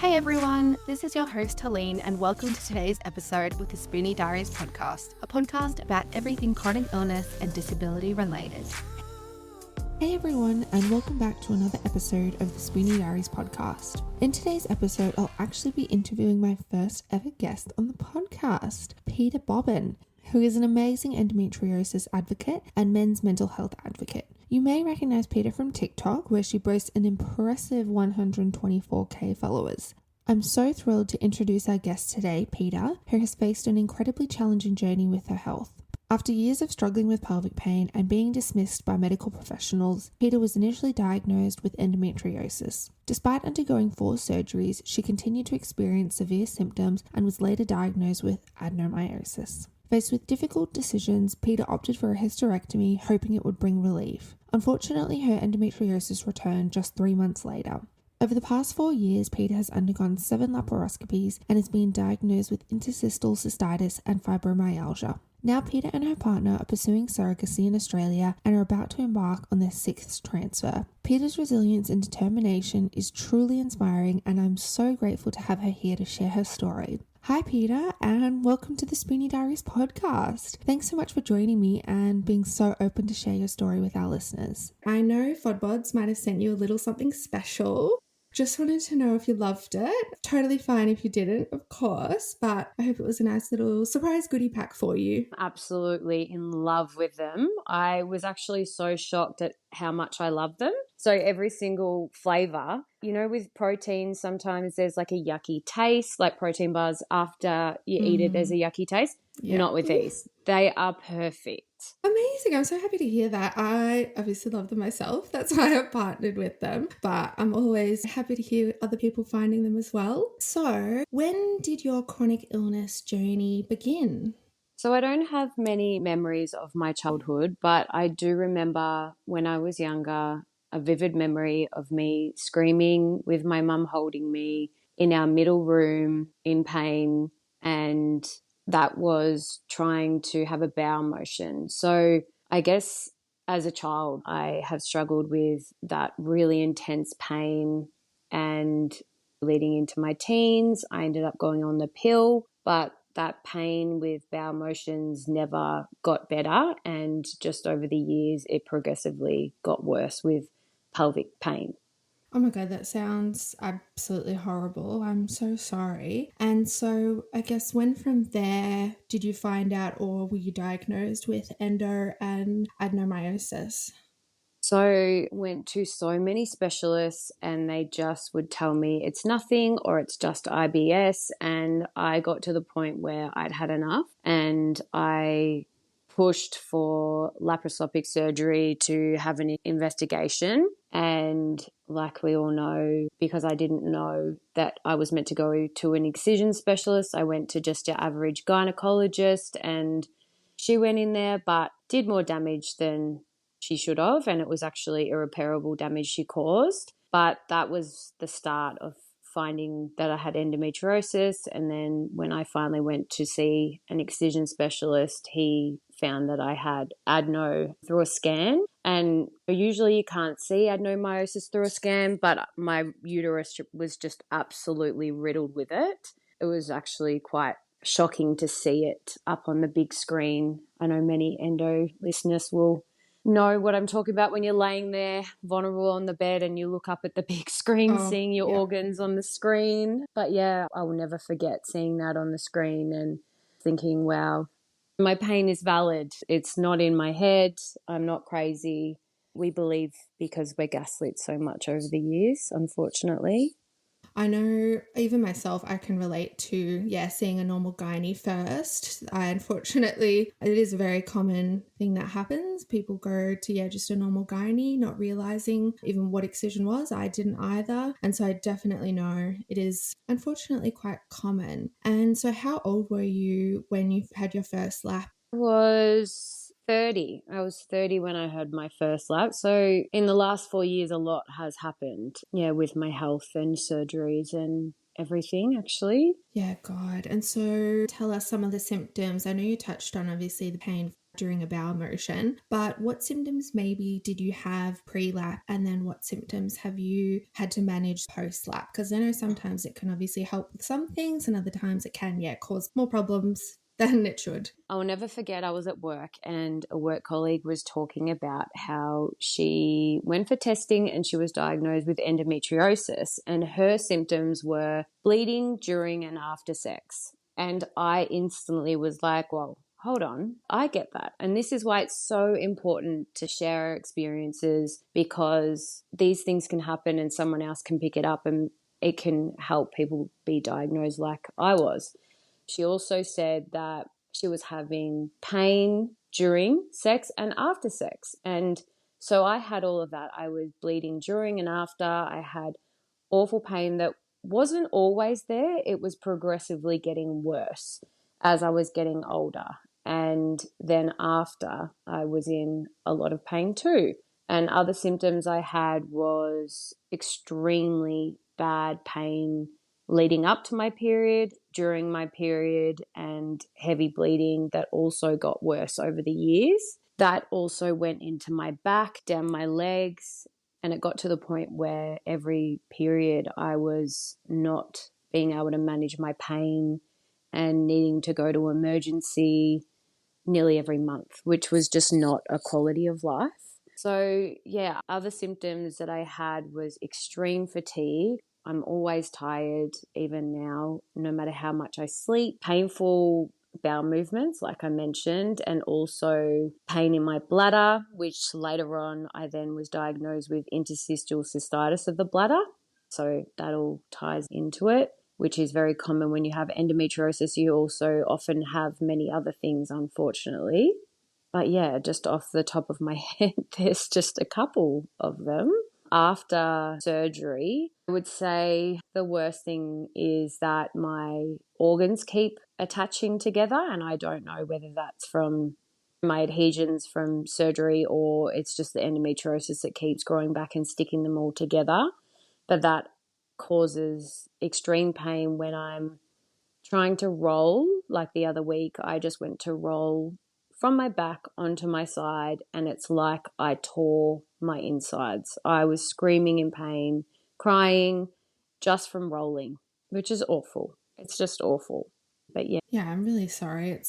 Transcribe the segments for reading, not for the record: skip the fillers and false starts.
Hey everyone, this is your host Helene and welcome to today's episode with the Spoony Diaries podcast, a podcast about everything chronic illness and disability related. Hey everyone, and welcome back to another episode of the Spoony Diaries podcast. In today's episode, I'll actually be interviewing my first ever guest on the podcast, Peta Bobbin, who is an amazing endometriosis advocate and men's mental health advocate. You may recognize Peta from TikTok, where she boasts an impressive 124k followers. I'm so thrilled to introduce our guest today, Peta, who has faced an incredibly challenging journey with her health. After years of struggling with pelvic pain and being dismissed by medical professionals, Peta was initially diagnosed with endometriosis. Despite undergoing 4 surgeries, she continued to experience severe symptoms and was later diagnosed with adenomyosis. Faced with difficult decisions, Peta opted for a hysterectomy, hoping it would bring relief. Unfortunately, her endometriosis returned just 3 months later. Over the past 4 years, Peta has undergone 7 laparoscopies and has been diagnosed with interstitial cystitis and fibromyalgia. Now Peta and her partner are pursuing surrogacy in Australia and are about to embark on their 6th transfer. Peta's resilience and determination is truly inspiring, and I'm so grateful to have her here to share her story. Hi Peta, and welcome to the Spoony Diaries podcast. Thanks so much for joining me and being so open to share your story with our listeners. I know FODBODs might have sent you a little something special. Just wanted to know if you loved it. Totally fine if you didn't, of course, but I hope it was a nice little surprise goodie pack for you. Absolutely in love with them. I was actually so shocked at how much I love them. So every single flavor, you know, with protein, sometimes there's like a yucky taste, like protein bars after you eat it, there's a yucky taste. Yeah. Not with these. They are perfect. Amazing. I'm so happy to hear that. I obviously love them myself. That's why I've partnered with them. But I'm always happy to hear other people finding them as well. So when did your chronic illness journey begin? So I don't have many memories of my childhood, but I do remember when I was younger, a vivid memory of me screaming with my mum holding me in our middle room in pain, and that was trying to have a bowel motion. So I guess as a child, I have struggled with that really intense pain, and leading into my teens, I ended up going on the pill, but that pain with bowel motions never got better, and just over the years, it progressively got worse with pelvic pain. Oh my God, that sounds absolutely horrible. I'm so sorry. And so I guess when from there did you find out, or were you diagnosed with endo and adenomyosis? So went to so many specialists and they just would tell me it's nothing or it's just IBS. And I got to the point where I'd had enough, and I pushed for laparoscopic surgery to have an investigation. And like we all know, because I didn't know that I was meant to go to an excision specialist, I went to just your average gynecologist, and she went in there but did more damage than she should have, and it was actually irreparable damage she caused. But that was the start of finding that I had endometriosis. And then when I finally went to see an excision specialist, he found that I had adeno through a scan. And usually you can't see adenomyosis through a scan, but my uterus was just absolutely riddled with it. It was actually quite shocking to see it up on the big screen. I know many endo listeners will know what I'm talking about when you're laying there vulnerable on the bed and you look up at the big screen, seeing your organs on the screen. But yeah, I will never forget seeing that on the screen and thinking, wow, my pain is valid. It's not in my head. I'm not crazy. We believe because we're gaslit so much over the years, unfortunately. I know even myself, I can relate to, seeing a normal gynae first. Unfortunately, it is a very common thing that happens. People go to, just a normal gynae, not realizing even what excision was. I didn't either. And so I definitely know it is unfortunately quite common. And so how old were you when you had your first lap? I was 30. I was 30 when I had my first lap. So in the last 4 years, a lot has happened, with my health and surgeries and everything, actually. Yeah, God. And so tell us some of the symptoms. I know you touched on, obviously, the pain. during a bowel motion. But what symptoms maybe did you have pre-lap, and then what symptoms have you had to manage post-lap? Because I know sometimes it can obviously help with some things, and other times it can, cause more problems than it should. I'll never forget, I was at work and a work colleague was talking about how she went for testing and she was diagnosed with endometriosis, and her symptoms were bleeding during and after sex. And I instantly was like, well, hold on, I get that. And this is why it's so important to share our experiences, because these things can happen and someone else can pick it up and it can help people be diagnosed like I was. She also said that she was having pain during sex and after sex. And so I had all of that. I was bleeding during and after. I had awful pain that wasn't always there. It was progressively getting worse as I was getting older. And then after, I was in a lot of pain too. And other symptoms I had was extremely bad pain leading up to my period, during my period, and heavy bleeding that also got worse over the years. That also went into my back, down my legs, and it got to the point where every period I was not being able to manage my pain and needing to go to emergency nearly every month, which was just not a quality of life. So, yeah, other symptoms that I had was extreme fatigue. I'm always tired, even now, no matter how much I sleep. Painful bowel movements, like I mentioned, and also pain in my bladder, which later on I then was diagnosed with interstitial cystitis of the bladder. So that all ties into it, which is very common when you have endometriosis. You also often have many other things, unfortunately. But yeah, just off the top of my head, there's just a couple of them. After surgery, I would say the worst thing is that my organs keep attaching together, and I don't know whether that's from my adhesions from surgery or it's just the endometriosis that keeps growing back and sticking them all together. But that causes extreme pain when I'm trying to roll. Like the other week, I just went to roll from my back onto my side, and it's like I tore my insides. I was screaming in pain, crying just from rolling, which is awful. It's just awful. But yeah. Yeah, I'm really sorry.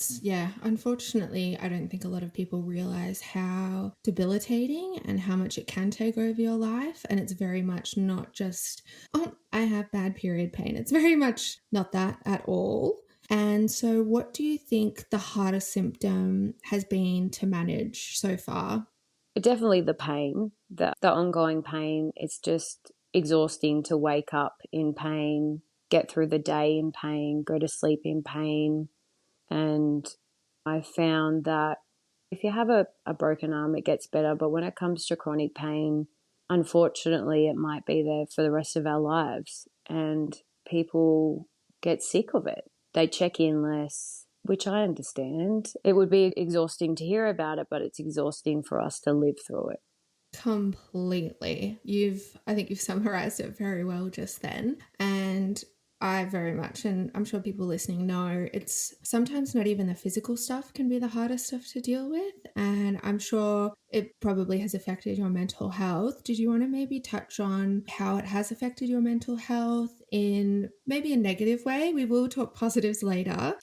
Unfortunately, I don't think a lot of people realize how debilitating and how much it can take over your life. And it's very much not just, oh, I have bad period pain. It's very much not that at all. And so, what do you think the hardest symptom has been to manage so far? Definitely the pain, the ongoing pain. It's just exhausting to wake up in pain, get through the day in pain, go to sleep in pain. And I found that if you have a broken arm, it gets better. But when it comes to chronic pain, unfortunately, it might be there for the rest of our lives. And people get sick of it. They check in less, which I understand. It would be exhausting to hear about it, but it's exhausting for us to live through it. Completely. I think you've summarized it very well just then. And I very much, and I'm sure people listening know, it's sometimes not even the physical stuff can be the hardest stuff to deal with. And I'm sure it probably has affected your mental health. Did you want to maybe touch on how it has affected your mental health in maybe a negative way? We will talk positives later.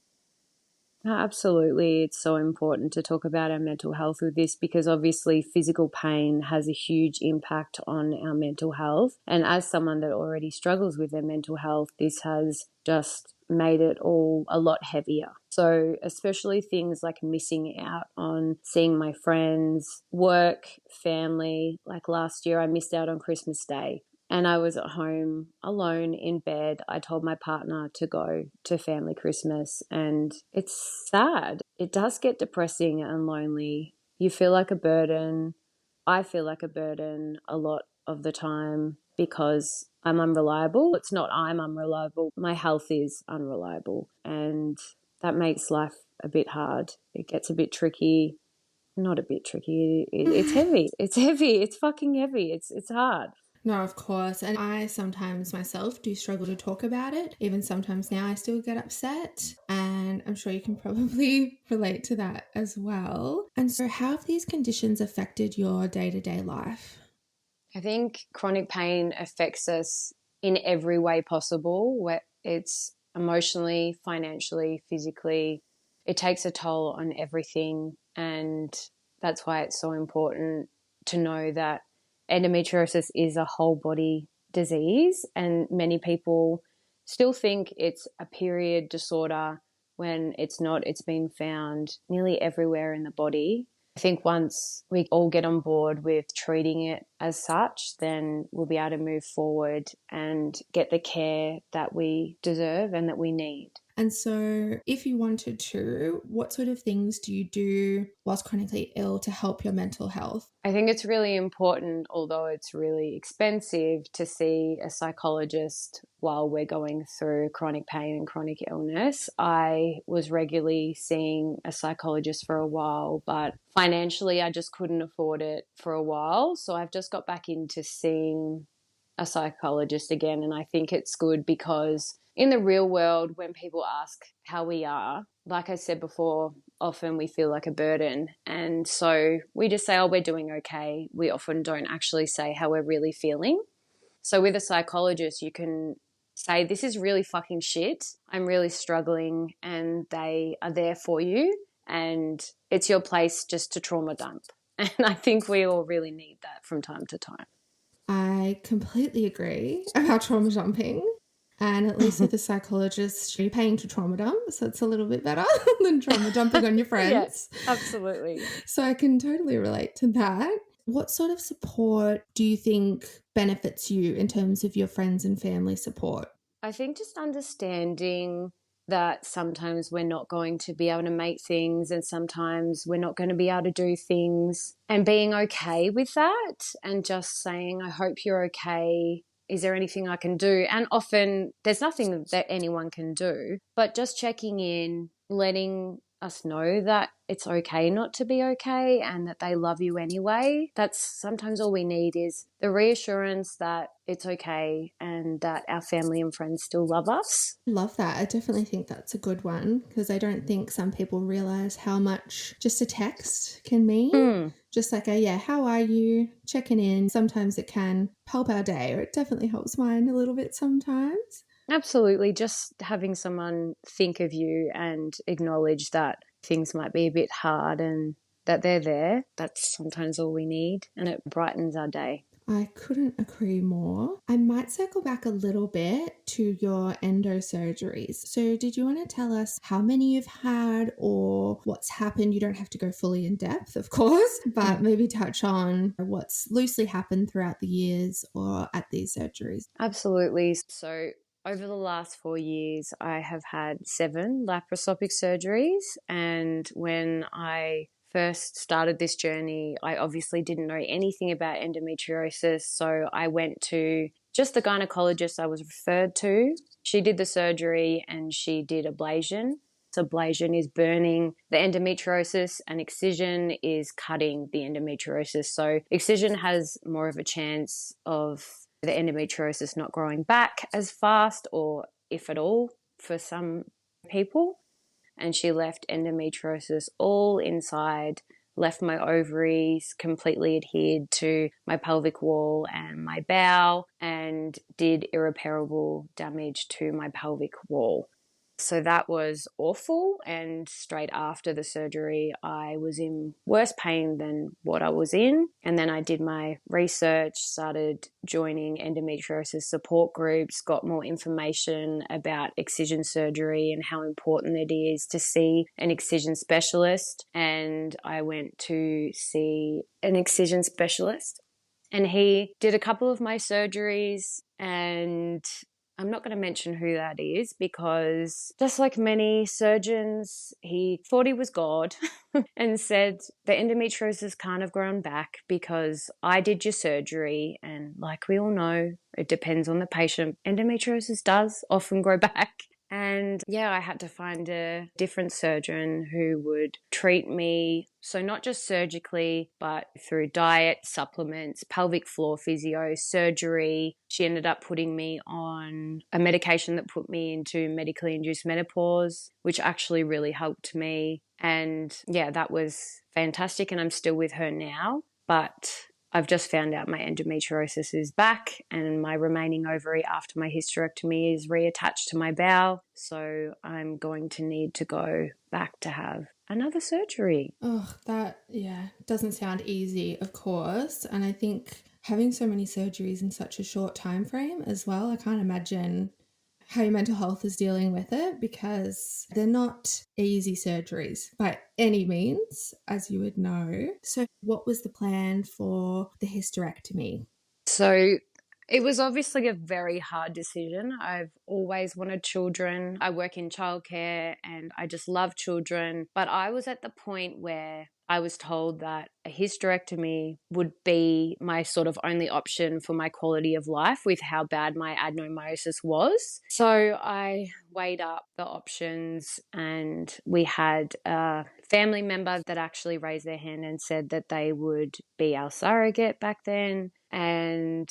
Absolutely. It's so important to talk about our mental health with this, because obviously physical pain has a huge impact on our mental health. And as someone that already struggles with their mental health, this has just made it all a lot heavier. So especially things like missing out on seeing my friends, work, family. Like last year, I missed out on Christmas Day. And I was at home alone in bed. I told my partner to go to family Christmas, and it's sad. It does get depressing and lonely. You feel like a burden. I feel like a burden a lot of the time because I'm unreliable. It's not I'm unreliable. My health is unreliable, and that makes life a bit hard. It gets a bit tricky. Not a bit tricky. It's heavy. It's heavy. It's fucking heavy. It's hard. No, of course. And I sometimes myself do struggle to talk about it. Even sometimes now I still get upset. And I'm sure you can probably relate to that as well. And so, how have these conditions affected your day-to-day life? I think chronic pain affects us in every way possible, where it's emotionally, financially, physically. It takes a toll on everything. And that's why it's so important to know that endometriosis is a whole body disease. And many people still think it's a period disorder when it's not. It's been found nearly everywhere in the body. I think once we all get on board with treating it as such, then we'll be able to move forward and get the care that we deserve and that we need. And so, if you wanted to, what sort of things do you do whilst chronically ill to help your mental health? I think it's really important, although it's really expensive, to see a psychologist while we're going through chronic pain and chronic illness. I was regularly seeing a psychologist for a while, but financially I just couldn't afford it for a while. So I've just got back into seeing a psychologist again. And I think it's good because in the real world, when people ask how we are, like I said before, often we feel like a burden. And so we just say, oh, we're doing okay. We often don't actually say how we're really feeling. So with a psychologist, you can say, this is really fucking shit. I'm really struggling, and they are there for you. And it's your place just to trauma dump. And I think we all really need that from time to time. I completely agree about trauma dumping. And at least with a psychologist, you're paying to trauma dump. So it's a little bit better than trauma dumping on your friends. Yes, absolutely. So I can totally relate to that. What sort of support do you think benefits you in terms of your friends and family support? I think just understanding that sometimes we're not going to be able to make things and sometimes we're not going to be able to do things, and being okay with that and just saying, I hope you're okay. Is there anything I can do? And often there's nothing that anyone can do, but just checking in, letting us know that it's okay not to be okay and that they love you anyway. That's sometimes all we need, is the reassurance that it's okay and that our family and friends still love us. I love that. I definitely think that's a good one, because I don't think some people realize how much just a text can mean. Just like yeah, how are you? Checking in. Sometimes it can help our day, or it definitely helps mine a little bit sometimes. Absolutely. Just having someone think of you and acknowledge that things might be a bit hard and that they're there. That's sometimes all we need, and it brightens our day. I couldn't agree more. I might circle back a little bit to your endo surgeries. So did you want to tell us how many you've had or what's happened? You don't have to go fully in depth, of course, but maybe touch on what's loosely happened throughout the years or at these surgeries. Absolutely. So over the last 4 years, I have had 7 laparoscopic surgeries. And when I first started this journey, I obviously didn't know anything about endometriosis. So I went to just the gynecologist I was referred to. She did the surgery and she did ablation. So ablation is burning the endometriosis and excision is cutting the endometriosis. So excision has more of a chance of the endometriosis not growing back as fast, or if at all, for some people. And she left endometriosis all inside, left my ovaries completely adhered to my pelvic wall and my bowel, and did irreparable damage to my pelvic wall. So that was awful, and straight after the surgery I was in worse pain than what I was in. And then I did my research, started joining endometriosis support groups, got more information about excision surgery and how important it is to see an excision specialist. And I went to see an excision specialist, and he did a couple of my surgeries, and I'm not going to mention who that is because, just like many surgeons, he thought he was God and said the endometriosis can't have grown back because I did your surgery. And like we all know, it depends on the patient. Endometriosis does often grow back. And yeah, I had to find a different surgeon who would treat me. So, not just surgically, but through diet, supplements, pelvic floor physio, surgery. She ended up putting me on a medication that put me into medically induced menopause, which actually really helped me. And yeah, that was fantastic. And I'm still with her now. But I've just found out my endometriosis is back and my remaining ovary after my hysterectomy is reattached to my bowel. So I'm going to need to go back to have another surgery. Oh, that, yeah, doesn't sound easy, of course. And I think having so many surgeries in such a short time frame as well, I can't imagine how your mental health is dealing with it, because they're not easy surgeries by any means, as you would know. So what was the plan for the hysterectomy? So it was obviously a very hard decision. I've always wanted children. I work in childcare and I just love children. But I was at the point where I was told that a hysterectomy would be my sort of only option for my quality of life with how bad my adenomyosis was. So I weighed up the options, and we had a family member that actually raised their hand and said that they would be our surrogate back then. And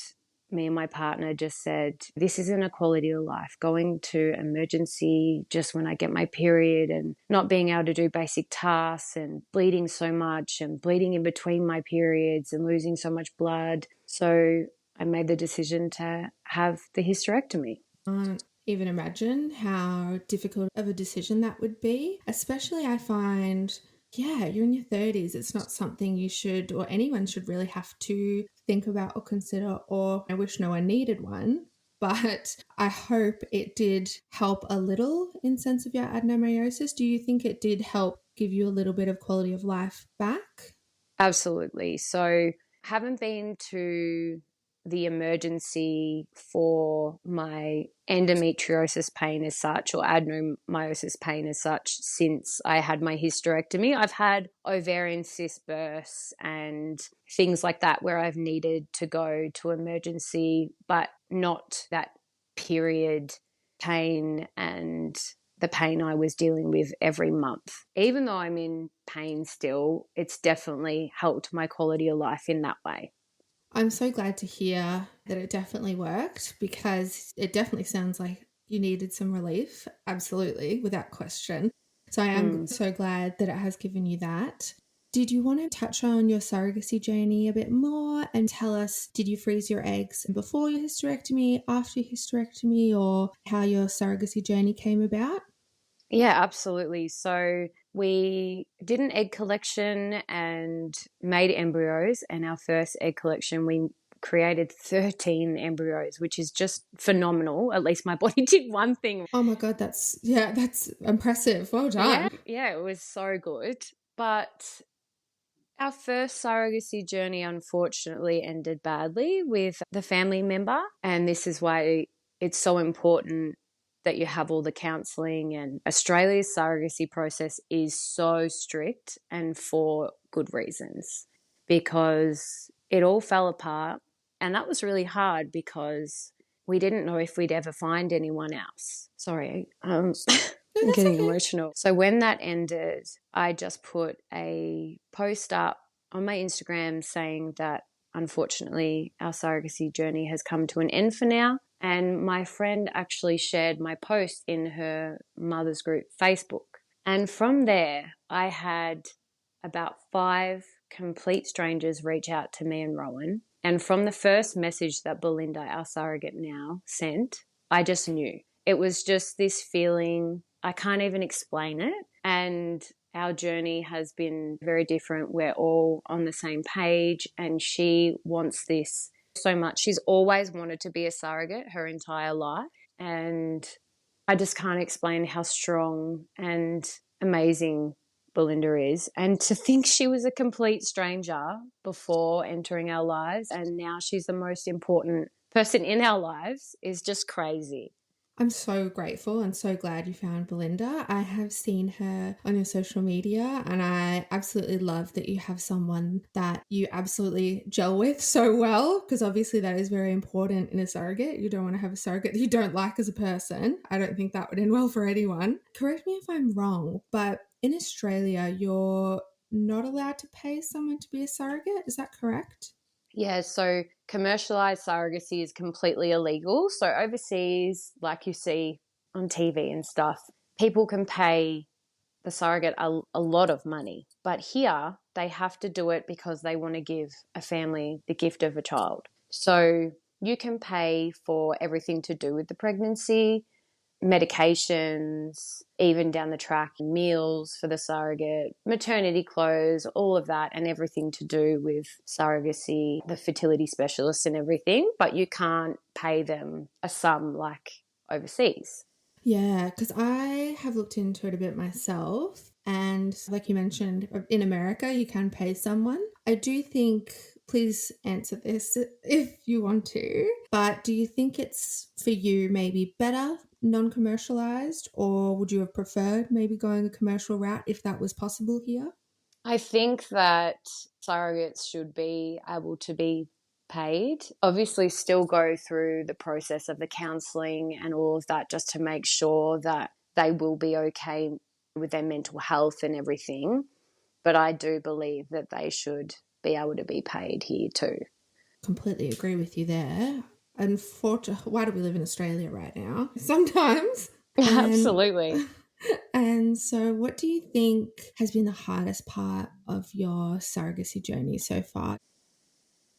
me and my partner just said, this isn't a quality of life. Going to emergency just when I get my period and not being able to do basic tasks and bleeding so much and bleeding in between my periods and losing so much blood. So I made the decision to have the hysterectomy. Can't even imagine how difficult of a decision that would be. Especially, I find, yeah, you're in your 30s. It's not something you should, or anyone should really have to think about or consider, or I wish no one needed one. But I hope it did help a little in sense of your adenomyosis. Do you think it did help give you a little bit of quality of life back? Absolutely. So haven't been to the emergency for my endometriosis pain as such, or adenomyosis pain as such, since I had my hysterectomy. I've had ovarian cyst bursts and things like that where I've needed to go to emergency, but not that period pain and the pain I was dealing with every month. Even though I'm in pain still, it's definitely helped my quality of life in that way. I'm so glad to hear that it definitely worked, because it definitely sounds like you needed some relief. Absolutely, without question. So I am so glad that it has given you that. Did you want to touch on your surrogacy journey a bit more and tell us, did you freeze your eggs before your hysterectomy, after your hysterectomy, or how your surrogacy journey came about? Yeah, absolutely. So we did an egg collection and made embryos, and our first egg collection, we created 13 embryos, which is just phenomenal. At least my body did one thing. Oh my God, that's impressive. Well Yeah, done. yeah, it was so good. But our first surrogacy journey unfortunately ended badly with the family member, and this is why it's so important that you have all the counselling. And Australia's surrogacy process is so strict, and for good reasons, because it all fell apart, and that was really hard because we didn't know if we'd ever find anyone else. Sorry, No, I'm that's getting okay. emotional. So when that ended, I just put a post up on my Instagram saying that unfortunately our surrogacy journey has come to an end for now. And my friend actually shared my post in her mother's group Facebook. And from there, I had about 5 complete strangers reach out to me and Rowan. And from the first message that Belinda, our surrogate now, sent, I just knew. It was just this feeling, I can't even explain it. And our journey has been very different. We're all on the same page, and she wants this so much. She's always wanted to be a surrogate her entire life. And I just can't explain how strong and amazing Belinda is. And to think she was a complete stranger before entering our lives, and now she's the most important person in our lives, is just crazy. I'm so grateful and so glad you found Belinda. I have seen her on your social media and I absolutely love that you have someone that you absolutely gel with so well, because obviously that is very important in a surrogate. You don't want to have a surrogate that you don't like as a person. I don't think that would end well for anyone. Correct me if I'm wrong, but in Australia, you're not allowed to pay someone to be a surrogate. Is that correct? Yeah, so commercialized surrogacy is completely illegal. So overseas, like you see on TV and stuff, people can pay the surrogate a lot of money. But here, they have to do it because they want to give a family the gift of a child. So you can pay for everything to do with the pregnancy, medications, even down the track, meals for the surrogate, maternity clothes, all of that, and everything to do with surrogacy, the fertility specialists and everything. But you can't pay them a sum like overseas. Yeah, because I have looked into it a bit myself. And like you mentioned, in America, you can pay someone. I do think, please answer this if you want to, but do you think it's for you maybe better non commercialized, or would you have preferred maybe going a commercial route if that was possible here? I think that surrogates should be able to be paid. Obviously, still go through the process of the counselling and all of that just to make sure that they will be okay with their mental health and everything. But I do believe that they should be able to be paid here too. Completely agree with you there. Unfortunately, why do we live in Australia right now? Sometimes. And Absolutely. and so what do you think has been the hardest part of your surrogacy journey so far?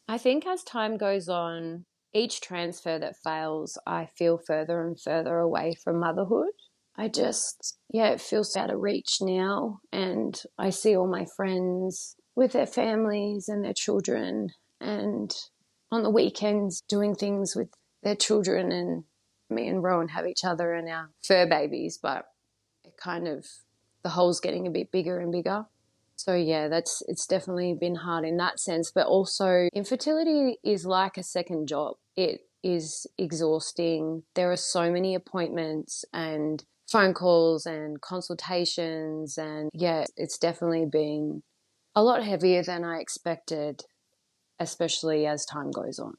I think as time goes on, each transfer that fails, I feel further and further away from motherhood. It feels out of reach now. And I see all my friends with their families and their children, and on the weekends doing things with their children. And me and Rowan have each other and our fur babies, but it kind of, the hole's getting a bit bigger and bigger. So yeah, it's definitely been hard in that sense, but also infertility is like a second job. It is exhausting. There are so many appointments and phone calls and consultations, and yeah, it's definitely been a lot heavier than I expected, especially as time goes on.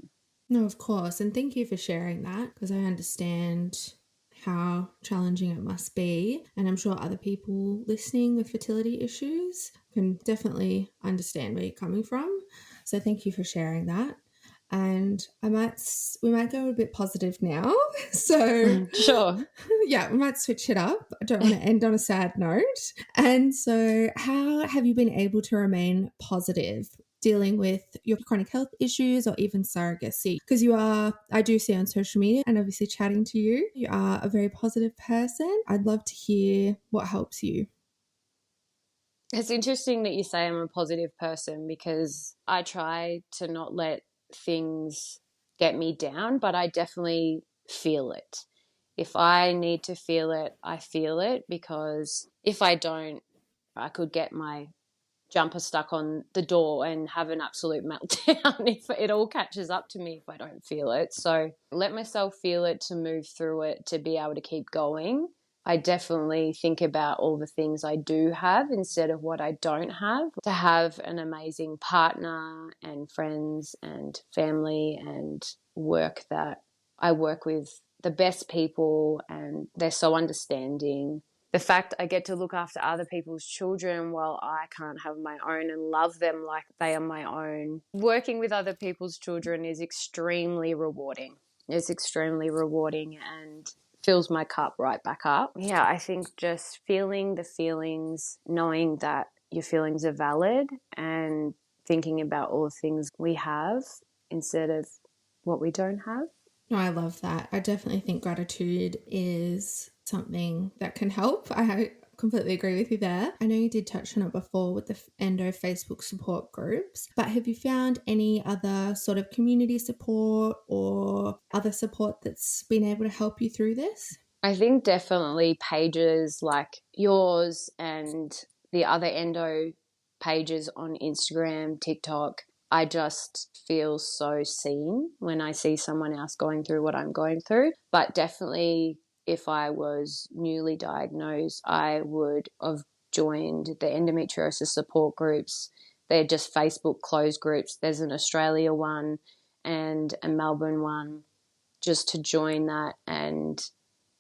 No, of course. And thank you for sharing that, because I understand how challenging it must be. And I'm sure other people listening with fertility issues can definitely understand where you're coming from. So thank you for sharing that. And we might go a bit positive now. So Sure. yeah, we might switch it up. I don't want to end on a sad note. And so how have you been able to remain positive dealing with your chronic health issues or even surrogacy? Because I do see on social media and obviously chatting to you, you are a very positive person. I'd love to hear what helps you. It's interesting that you say I'm a positive person because I try to not let things get me down, but I definitely feel it. If I need to feel it, I feel it, because if I don't, I could get my jumper stuck on the door and have an absolute meltdown if it all catches up to me if I don't feel it. So let myself feel it to move through it, to be able to keep going. I definitely think about all the things I do have instead of what I don't have. To have an amazing partner and friends and family and work that I work with the best people and they're so understanding. The fact I get to look after other people's children while I can't have my own and love them like they are my own. Working with other people's children is extremely rewarding. It's extremely rewarding and fills my cup right back up. Yeah, I think just feeling the feelings, knowing that your feelings are valid, and thinking about all the things we have instead of what we don't have. No, I love that. I definitely think gratitude is something that can help. I completely agree with you there. I know you did touch on it before with the Endo Facebook support groups, but have you found any other sort of community support or other support that's been able to help you through this? I think definitely pages like yours and the other endo pages on Instagram, TikTok. I just feel so seen when I see someone else going through what I'm going through. But definitely if I was newly diagnosed, I would have joined the endometriosis support groups. They're just Facebook closed groups. There's an Australia one and a Melbourne one, just to join that, and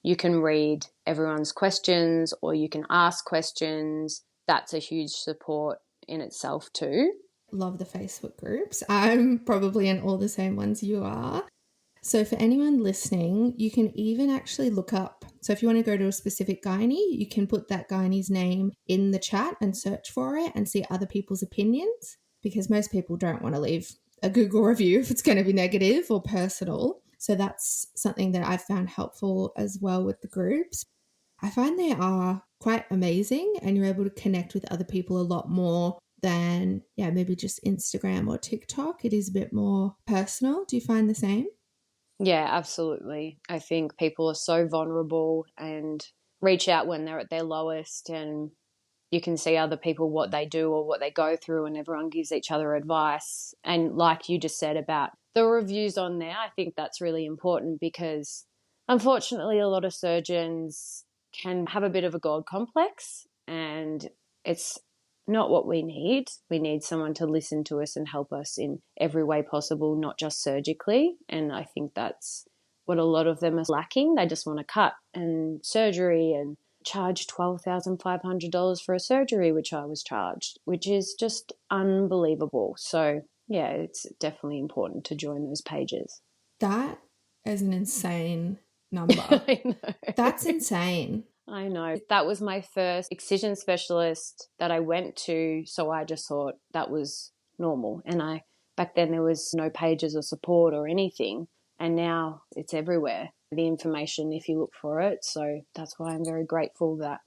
you can read everyone's questions or you can ask questions. That's a huge support in itself too. Love the Facebook groups. I'm probably in all the same ones you are. So for anyone listening, you can even actually look up. So if you want to go to a specific gynae, you can put that gynae's name in the chat and search for it and see other people's opinions, because most people don't want to leave a Google review if it's going to be negative or personal. So that's something that I found helpful as well with the groups. I find they are quite amazing and you're able to connect with other people a lot more than, maybe just Instagram or TikTok. It is a bit more personal. Do you find the same? Yeah, absolutely. I think people are so vulnerable and reach out when they're at their lowest, and you can see other people, what they do or what they go through, and everyone gives each other advice. And like you just said about the reviews on there, I think that's really important, because unfortunately a lot of surgeons can have a bit of a God complex, and it's not what we need. We need someone to listen to us and help us in every way possible, not just surgically. And I think that's what a lot of them are lacking. They just want to cut and surgery and charge $12,500 for a surgery, which I was charged, which is just unbelievable. So, yeah, it's definitely important to join those pages. That is an insane number. I know. That's insane. I know. That was my first excision specialist that I went to, so I just thought that was normal. And back then there was no pages or support or anything, and now it's everywhere, the information, if you look for it. So that's why I'm very grateful that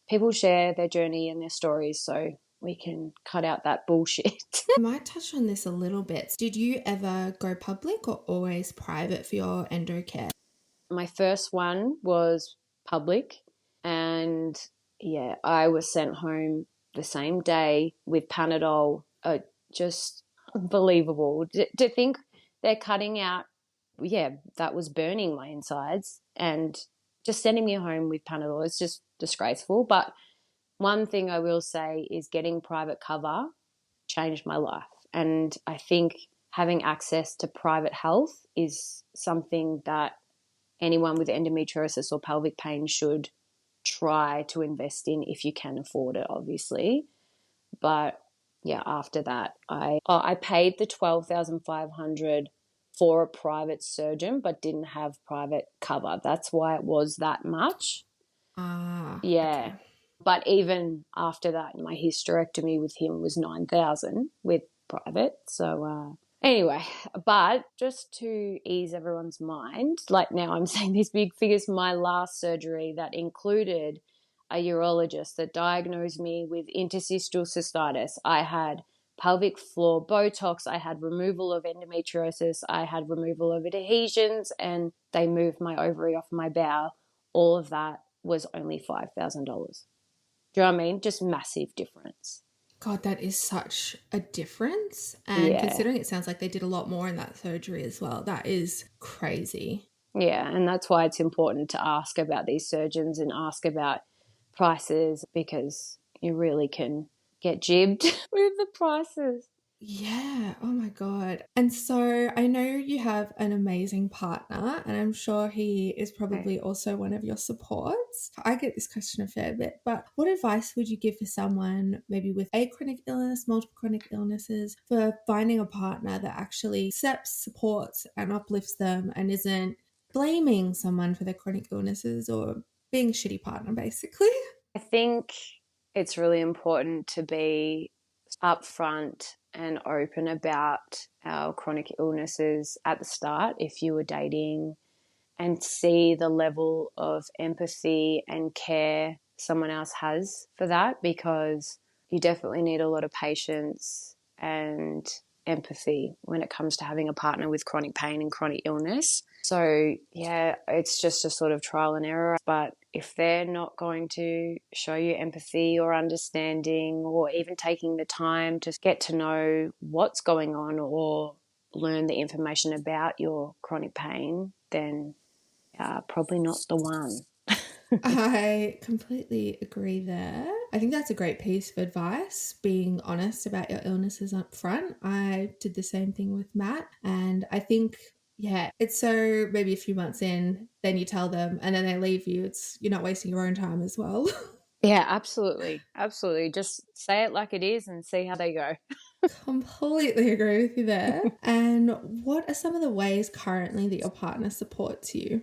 people share their journey and their stories so we can cut out that bullshit. I might touch on this a little bit. Did you ever go public or always private for your endo care? My first one was public, and yeah, I was sent home the same day with Panadol. Just unbelievable to think they're cutting out. Yeah, that was burning my insides, and just sending me home with Panadol is just disgraceful. But one thing I will say is getting private cover changed my life. And I think having access to private health is something that anyone with endometriosis or pelvic pain should try to invest in if you can afford it, obviously. But yeah, after that, I paid the $12,500 for a private surgeon, but didn't have private cover. That's why it was that much. Yeah. Okay. But even after that, my hysterectomy with him was $9,000 with private. So anyway, but just to ease everyone's mind, like now I'm saying these big figures, my last surgery that included a urologist that diagnosed me with interstitial cystitis. I had pelvic floor Botox, I had removal of endometriosis, I had removal of adhesions, and they moved my ovary off my bowel. All of that was only $5,000. Do you know what I mean? Just massive difference. God, that is such a difference. And Yeah. considering it sounds like they did a lot more in that surgery as well, that is crazy. Yeah, and that's why it's important to ask about these surgeons and ask about prices, because you really can get jibbed with the prices. Yeah. Oh my God. And so I know you have an amazing partner, and I'm sure he is probably also one of your supports. I get this question a fair bit, but what advice would you give for someone maybe with a chronic illness, multiple chronic illnesses, for finding a partner that actually accepts, supports, and uplifts them and isn't blaming someone for their chronic illnesses or being a shitty partner, basically? I think it's really important to be upfront and open about our chronic illnesses at the start if you were dating, and see the level of empathy and care someone else has for that, because you definitely need a lot of patience and empathy when it comes to having a partner with chronic pain and chronic illness. So yeah, it's just a sort of trial and error. But if they're not going to show you empathy or understanding, or even taking the time to get to know what's going on or learn the information about your chronic pain, then probably not the one. I completely agree there. I think that's a great piece of advice, being honest about your illnesses up front. I did the same thing with Matt, and I think, yeah, it's so maybe a few months in, then you tell them and then they leave you. You're not wasting your own time as well. Yeah, absolutely. Absolutely. Just say it like it is and see how they go. Completely agree with you there. And what are some of the ways currently that your partner supports you?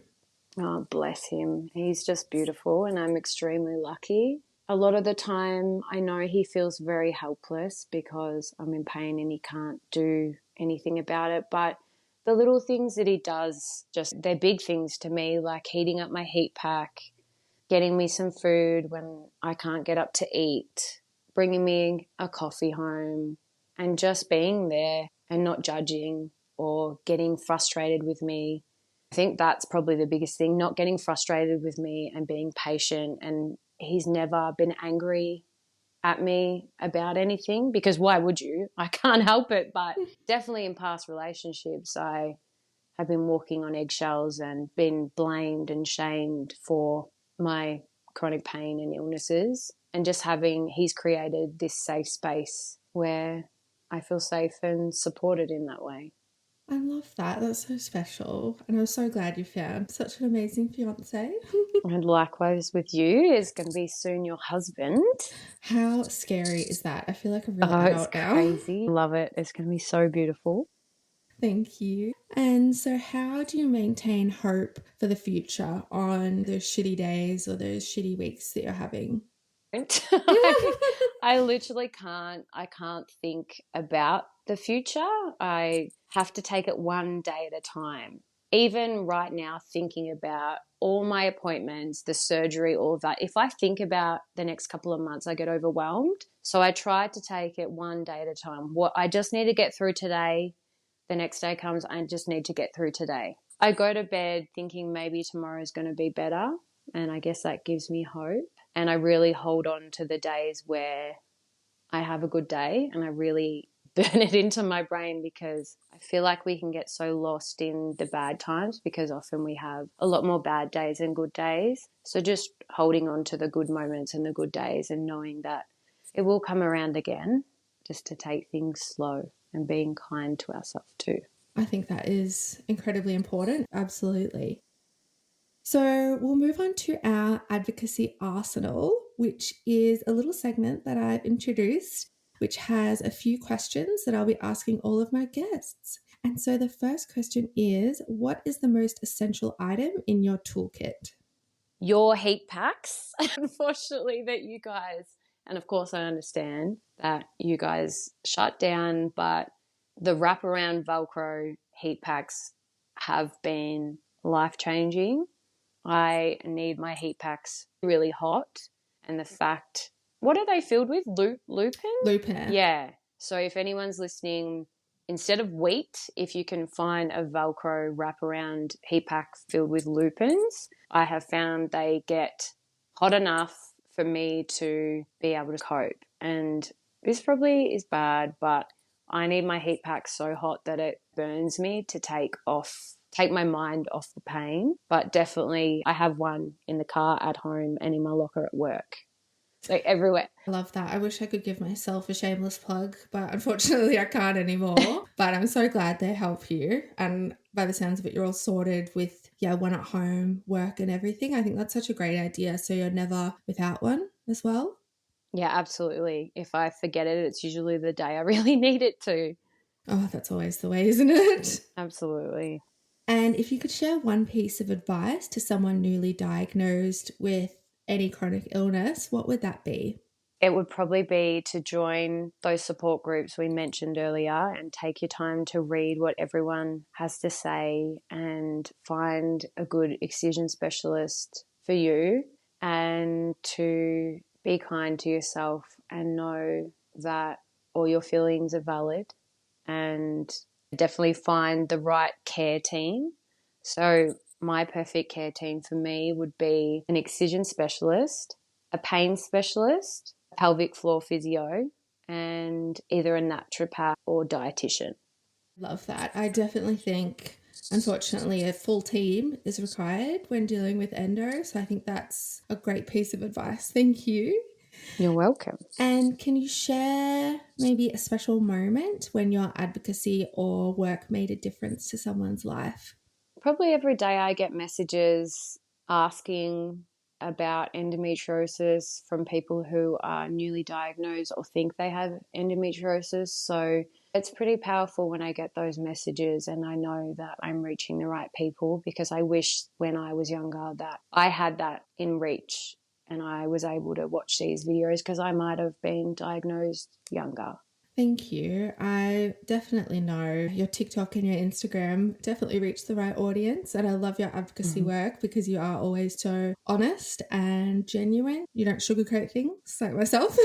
Oh, bless him. He's just beautiful, and I'm extremely lucky. A lot of the time, I know he feels very helpless because I'm in pain and he can't do anything about it. But the little things that he does, just they're big things to me, like heating up my heat pack, getting me some food when I can't get up to eat, bringing me a coffee home, and just being there and not judging or getting frustrated with me. I think that's probably the biggest thing, not getting frustrated with me and being patient. And he's never been angry at me about anything, because why would you? I can't help it. But definitely in past relationships, I have been walking on eggshells and been blamed and shamed for my chronic pain and illnesses. And just he's created this safe space where I feel safe and supported in that way. I love that. That's so special. And I'm so glad you found such an amazing fiance. And likewise with you, is going to be soon your husband. How scary is that? I feel like a real Oh, it's adult now. crazy. Love it. It's going to be so beautiful. Thank you. And so, how do you maintain hope for the future on those shitty days or those shitty weeks that you're having? I literally can't. I can't think about the future. I have to take it one day at a time. Even right now, thinking about all my appointments, the surgery, all of that, if I think about the next couple of months, I get overwhelmed. So I try to take it one day at a time. What I just need to get through today. The next day comes, I just need to get through today. I go to bed thinking maybe tomorrow is going to be better, and I guess that gives me hope. And I really hold on to the days where I have a good day, and I really burn it into my brain, because I feel like we can get so lost in the bad times, because often we have a lot more bad days than good days. So just holding on to the good moments and the good days and knowing that it will come around again, just to take things slow and being kind to ourselves too. I think that is incredibly important. Absolutely. So we'll move on to our advocacy arsenal, which is a little segment that I've introduced, which has a few questions that I'll be asking all of my guests. And so the first question is, what is the most essential item in your toolkit? Your heat packs, unfortunately, that you guys, and of course I understand that you guys shut down, but the wraparound Velcro heat packs have been life-changing. I need my heat packs really hot. And the fact, what are they filled with? Lupin? Lupin. Yeah. So if anyone's listening, instead of wheat, if you can find a Velcro wraparound heat pack filled with lupins, I have found they get hot enough for me to be able to cope. And this probably is bad, but I need my heat pack so hot that it burns me to take my mind off the pain. But definitely I have one in the car, at home, and in my locker at work. Like everywhere. I love that. I wish I could give myself a shameless plug, but unfortunately I can't anymore. But I'm so glad they help you. And by the sounds of it, you're all sorted with, one at home, work and everything. I think that's such a great idea. So you're never without one as well. Yeah, absolutely. If I forget it, it's usually the day I really need it to. Oh, that's always the way, isn't it? Absolutely. And if you could share one piece of advice to someone newly diagnosed with any chronic illness, what would that be? It would probably be to join those support groups we mentioned earlier and take your time to read what everyone has to say and find a good excision specialist for you, and to be kind to yourself and know that all your feelings are valid, and definitely find the right care team. So my perfect care team for me would be an excision specialist, a pain specialist, a pelvic floor physio, and either a naturopath or dietitian. Love that. I definitely think Unfortunately, a full team is required when dealing with endo. So I think that's a great piece of advice. Thank you. You're welcome. And can you share maybe a special moment when your advocacy or work made a difference to someone's life? Probably every day I get messages asking about endometriosis from people who are newly diagnosed or think they have endometriosis. So it's pretty powerful when I get those messages and I know that I'm reaching the right people, because I wish when I was younger that I had that in reach and I was able to watch these videos, because I might have been diagnosed younger. Thank you. I definitely know your TikTok and your Instagram definitely reach the right audience. And I love your advocacy work because you are always so honest and genuine. You don't sugarcoat things like myself.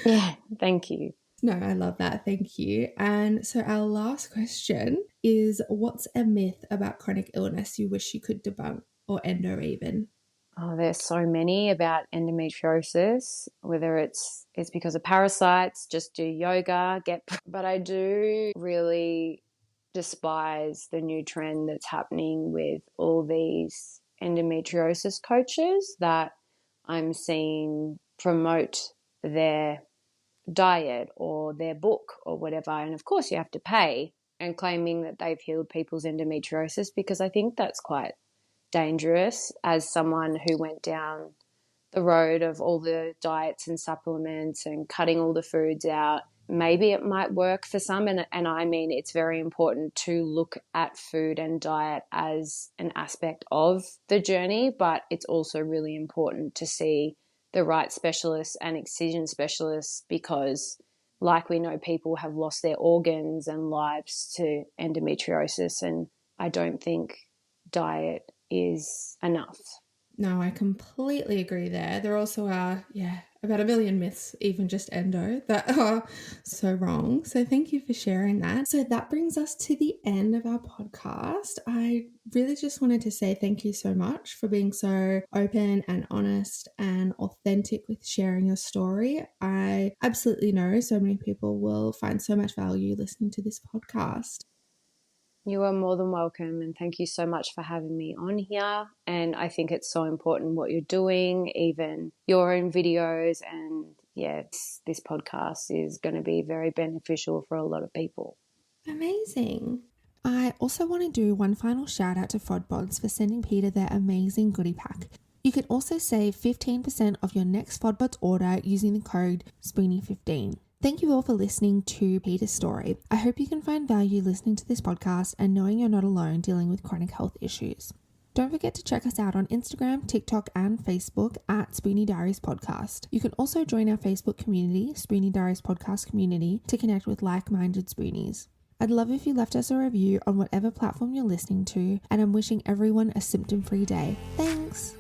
Yeah, thank you. No, I love that. Thank you. And so our last question is, what's a myth about chronic illness you wish you could debunk, or endo even? Oh, there's so many about endometriosis, whether it's because of parasites, just do yoga, but I do really despise the new trend that's happening with all these endometriosis coaches that I'm seeing promote their diet or their book or whatever. And of course you have to pay, and claiming that they've healed people's endometriosis, because I think that's quite dangerous as someone who went down the road of all the diets and supplements and cutting all the foods out. Maybe it might work for some, and I mean, it's very important to look at food and diet as an aspect of the journey, but it's also really important to see the right specialists and excision specialists, because like we know, people have lost their organs and lives to endometriosis, and I don't think diet is enough. No, I completely agree there. There also are, about a million myths, even just endo, that are so wrong. So thank you for sharing that. So that brings us to the end of our podcast. I really just wanted to say thank you so much for being so open and honest and authentic with sharing your story. I absolutely know so many people will find so much value listening to this podcast. You are more than welcome, and thank you so much for having me on here. And I think it's so important what you're doing, even your own videos. And this podcast is going to be very beneficial for a lot of people. Amazing. I also want to do one final shout out to FODBODs for sending Peta their amazing goodie pack. You can also save 15% of your next FODBODs order using the code SPOONY15. Thank you all for listening to Peta's story. I hope you can find value listening to this podcast and knowing you're not alone dealing with chronic health issues. Don't forget to check us out on Instagram, TikTok, and Facebook at Spoony Diaries Podcast. You can also join our Facebook community, Spoony Diaries Podcast Community, to connect with like-minded Spoonies. I'd love if you left us a review on whatever platform you're listening to, and I'm wishing everyone a symptom-free day. Thanks!